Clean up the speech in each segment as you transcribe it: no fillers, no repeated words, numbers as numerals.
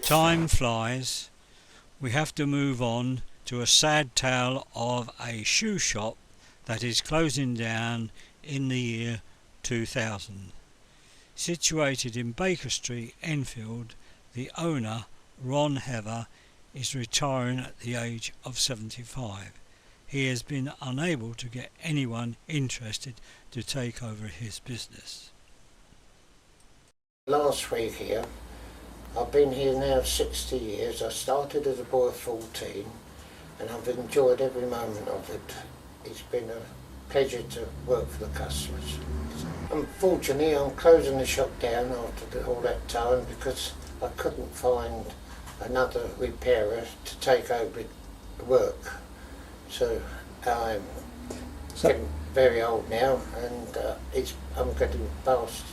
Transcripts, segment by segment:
Time flies. We have to move on to a sad tale of a shoe shop that is closing down in the year 2000. Situated in Baker Street, Enfield, the owner, Ron Heather, is retiring at the age of 75. He has been unable to get anyone interested to take over his business. Last week here, I've been here now 60 years. I started as a boy of 14 and I've enjoyed every moment of it. It's been a pleasure to work for the customers. Unfortunately, I'm closing the shop down after all that time because I couldn't find another repairer to take over the work. So I'm getting very old now and I'm getting past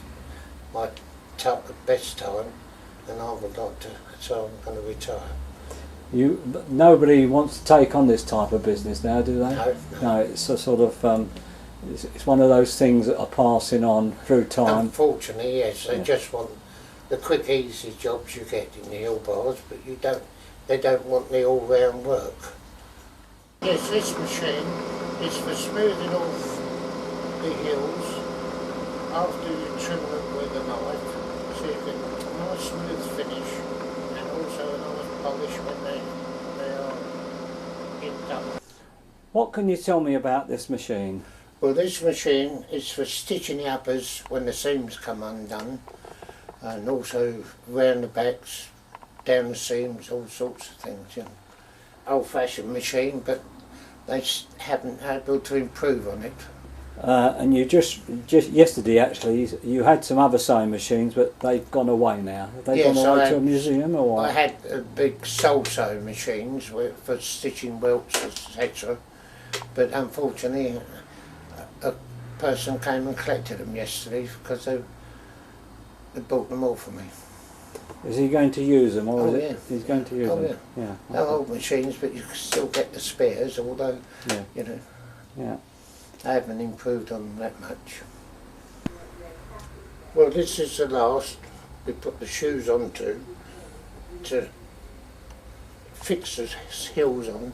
my best time, and I would like to, so I'm going to retire. Nobody wants to take on this type of business now, do they? No. No, it's a sort of it's one of those things that are passing on through time. Unfortunately, yes, they just want the quick, easy jobs you get in the hill bars, but they don't want the all-round work. Yes, this machine is for smoothing off the hills after you trim them with a knife, so you get a nice smooth finish and also a nice polish when they are inked up. What can you tell me about this machine? Well, this machine is for stitching the uppers when the seams come undone, and also round the backs, down the seams, all sorts of things. You know. Old-fashioned machine, but they haven't been able to improve on it. And you just yesterday actually, you had some other sewing machines, but they've gone away now. Have they gone away to a museum or what? I had big soul sewing machines for stitching welts, etc. But unfortunately, a person came and collected them yesterday because they bought them all for me. Is he going to use them, or yeah. He's going to use them? Yeah. They're old machines, but you can still get the spares, although, you know, they haven't improved on them that much. Well, this is the last we put the shoes onto to fix the heels on.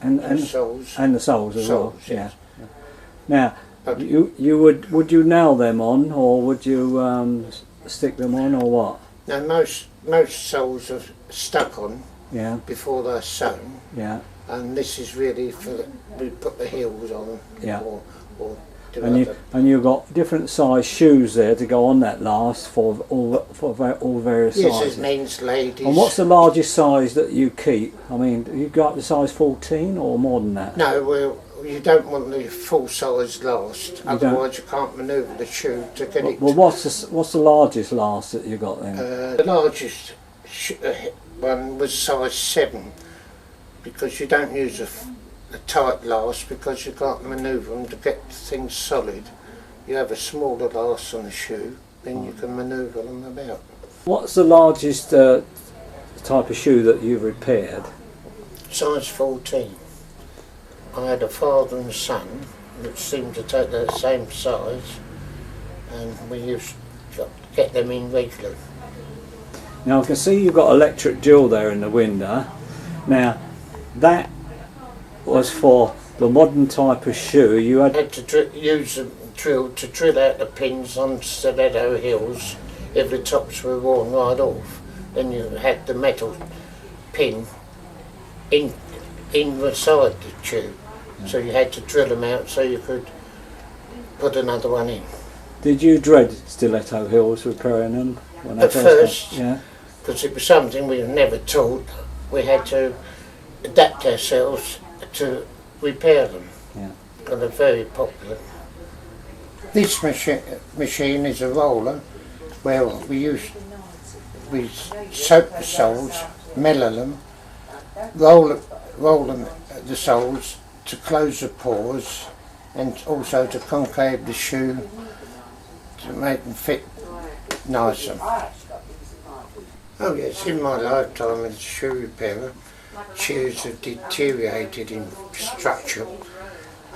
And the soles. And the soles as well. Yes. Yeah. Now, would you nail them on, or would you stick them on, or what? Now most soles are stuck on before they're sewn. Yeah. And this is really for we put the heels on. Yeah. Or do and you've got different size shoes there to go on that last for all various sizes. Yes, it means ladies. And what's the largest size that you keep? I mean, you got the size 14 or more than that? No, well, you don't want the full size last. Otherwise, you can't manoeuvre the shoe to get it. Well, what's the largest last that you got then? The largest one was size 7, because you don't use a tight last because you can't manoeuvre them to get things solid. You have a smaller last on the shoe, then you can manoeuvre them about. What's the largest type of shoe that you've repaired? Size 14. I had a father and son which seemed to take the same size, and we used to get them in regularly. Now I can see you've got electric drill there in the window. Now that was for the modern type of shoe. You had to use a drill to drill out the pins on stiletto heels if the tops were worn right off. Then you had the metal pin in the side the tube, so you had to drill them out so you could put another one in. Did you dread stiletto heels repairing them? At first, because it was something we were never taught. We had to adapt ourselves to repair them. Yeah. And they're very popular. This machine is a roller where we soak the soles, mellow them, roll them the soles to close the pores, and also to concave the shoe to make them fit nicer. Oh yes, in my lifetime as a shoe repairer, shoes have deteriorated in structure,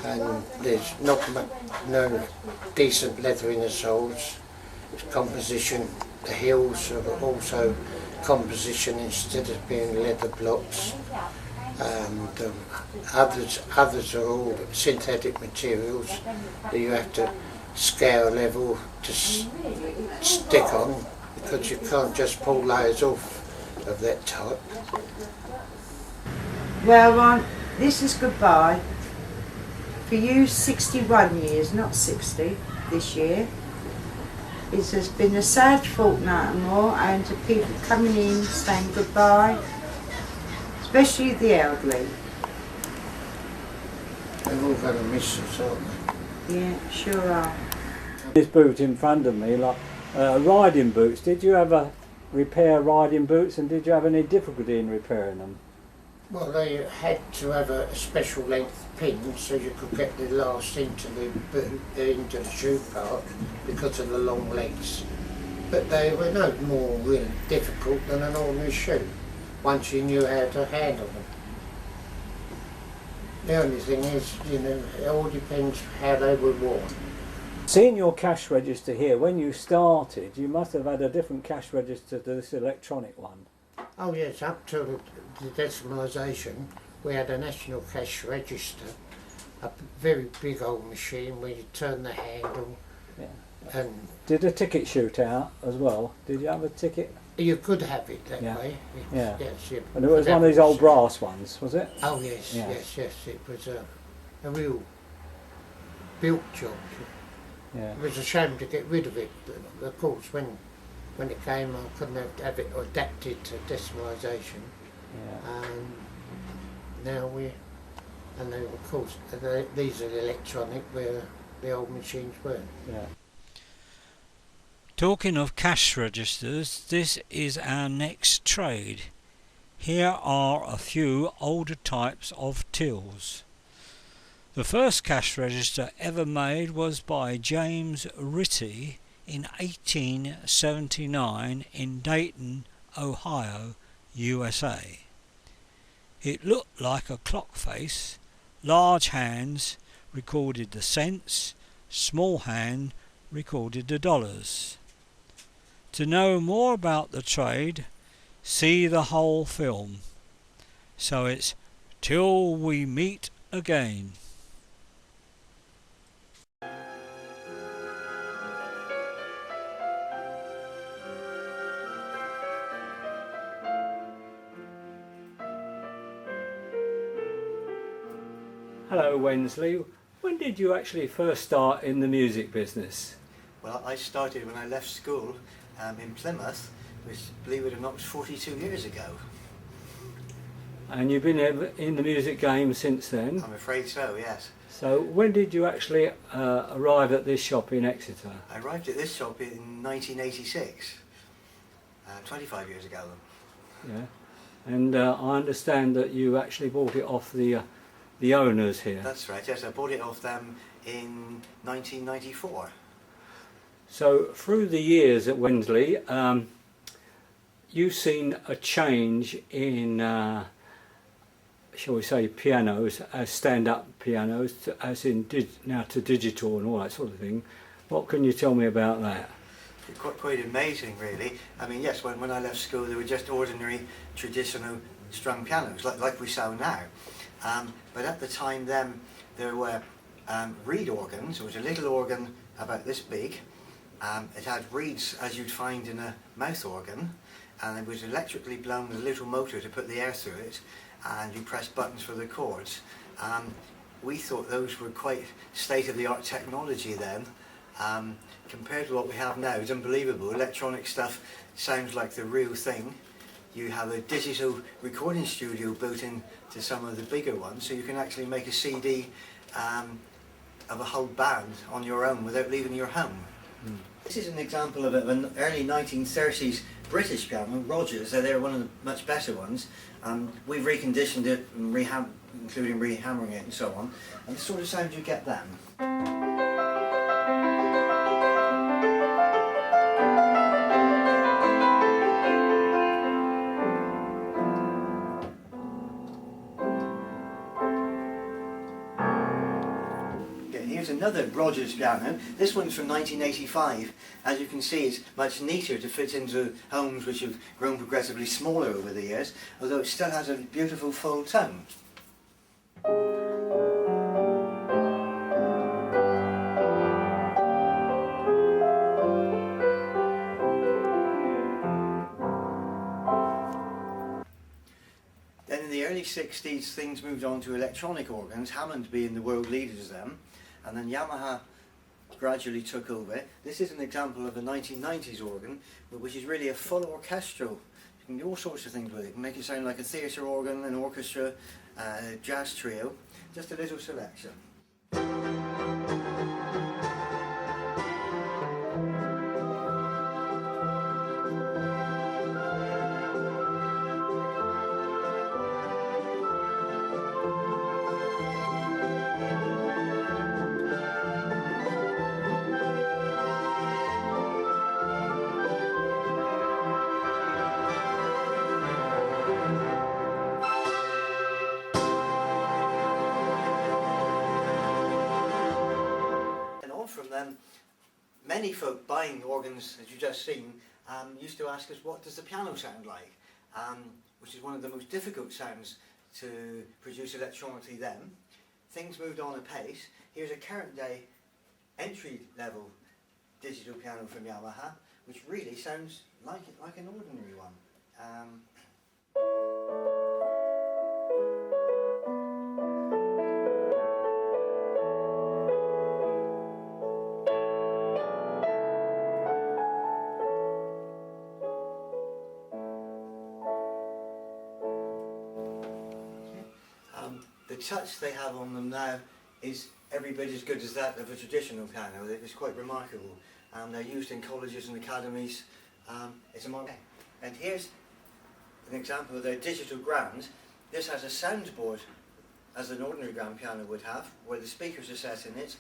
and there's no decent leather in the soles, composition the hills are also composition instead of being leather blocks, and others are all synthetic materials that you have to scale level to stick on, because you can't just pull layers off of that type. Well, Ron, this is goodbye. For you, 61 years, not 60, this year. It has been a sad fortnight and more, and to people coming in saying goodbye, especially the elderly. They're all going to miss us, aren't they? Yeah, sure are. This boot in front of me, like riding boots. Did you ever repair riding boots, and did you have any difficulty in repairing them? Well, they had to have a special length pin so you could get the last into the boot, into the shoe part, because of the long legs. But they were no more really difficult than an ordinary shoe, once you knew how to handle them. The only thing is, you know, it all depends how they were worn. Seeing your cash register here, when you started, you must have had a different cash register to this electronic one. Oh yes, up to the decimalisation, we had a national cash register, a very big old machine where you turn the handle. Yeah. And did a ticket shoot out as well? Did you have a ticket? you could have it that Yeah. way. Yeah. Yes, you And it was could one of have these it. old brass ones, was it? Oh yes, Yeah. yes. It was a real built job. Yeah. It was a shame to get rid of it, but of course when it came, I couldn't have it adapted to decimalisation. Yeah. Now and then of course these are electronic, where the old machines weren't. Yeah. Talking of cash registers, this is our next trade. Here are a few older types of tills. The first cash register ever made was by James Ritty in 1879 in Dayton, Ohio, USA. It looked like a clock face. Large hands recorded the cents, small hand recorded the dollars. To know more about the trade, see the whole film. So it's till we meet again. Hello, Wensley. When did you actually first start in the music business? Well, I started when I left school in Plymouth, which, believe it or not, was 42 years ago. And you've been in the music game since then? I'm afraid so, yes. So when did you actually arrive at this shop in Exeter? I arrived at this shop in 1986, 25 years ago. Yeah. And I understand that you actually bought it off the owners here. That's right, yes, I bought it off them in 1994. So through the years at Wensley, you've seen a change in, shall we say, pianos as stand-up pianos, as in now to digital and all that sort of thing. What can you tell me about that? Quite amazing, really. I mean, yes, when I left school, they were just ordinary, traditional strung pianos, like we sell now. But at the time then, there were reed organs. It was a little organ about this big. It had reeds as you'd find in a mouth organ, and it was electrically blown with a little motor to put the air through it, and you pressed buttons for the chords. We thought those were quite state-of-the-art technology then. Compared to what we have now, it's unbelievable. Electronic stuff sounds like the real thing. You have a digital recording studio built into some of the bigger ones, so you can actually make a CD of a whole band on your own without leaving your home. Mm. This is an example of an early 1930s British piano, Rogers. They're one of the much better ones. We've reconditioned it, and including rehammering it and so on, and the sort of sound you get then. here's another Rogers piano. This one's from 1985. As you can see, it's much neater to fit into homes which have grown progressively smaller over the years, although it still has a beautiful full tone. Then in the early 60s things moved on to electronic organs, Hammond being the world leaders then, and then Yamaha gradually took over. This is an example of a 1990s organ, which is really a full orchestral. You can do all sorts of things with it. You can make it sound like a theatre organ, an orchestra, a jazz trio. Just a little selection. From them, many folk buying organs, as you've just seen, used to ask us, what does the piano sound like? Which is one of the most difficult sounds to produce electronically then. Things moved on apace. Here's a current day entry level digital piano from Yamaha, which really sounds like an ordinary one. The touch they have on them now is every bit as good as that of a traditional piano. It's quite remarkable. They're used in colleges and academies. It's a model. And here's an example of their digital grand. This has a soundboard, as an ordinary grand piano would have, where the speakers are set in it.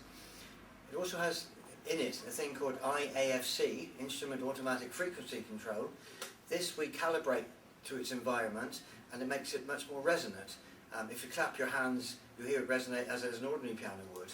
It also has in it a thing called IAFC, Instrument Automatic Frequency Control. This we calibrate to its environment, and it makes it much more resonant. If you clap your hands, you hear it resonate as an ordinary piano would.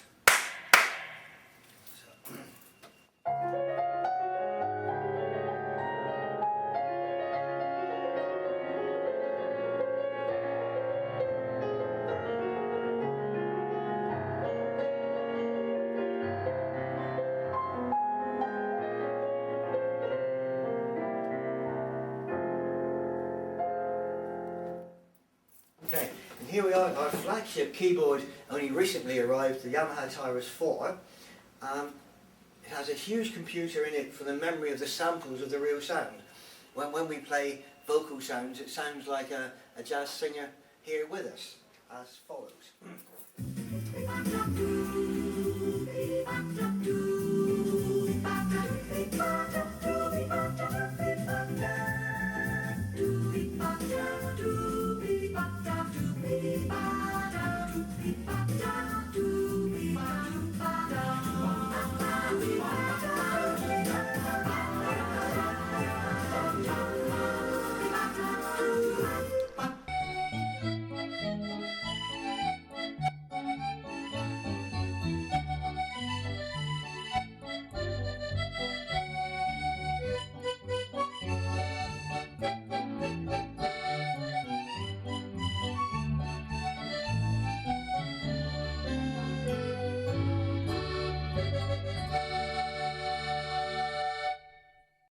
Okay, and here we are, our flagship keyboard only recently arrived, the Yamaha Tyrus 4. It has a huge computer in it for the memory of the samples of the real sound. When we play vocal sounds, it sounds like a jazz singer here with us, as follows.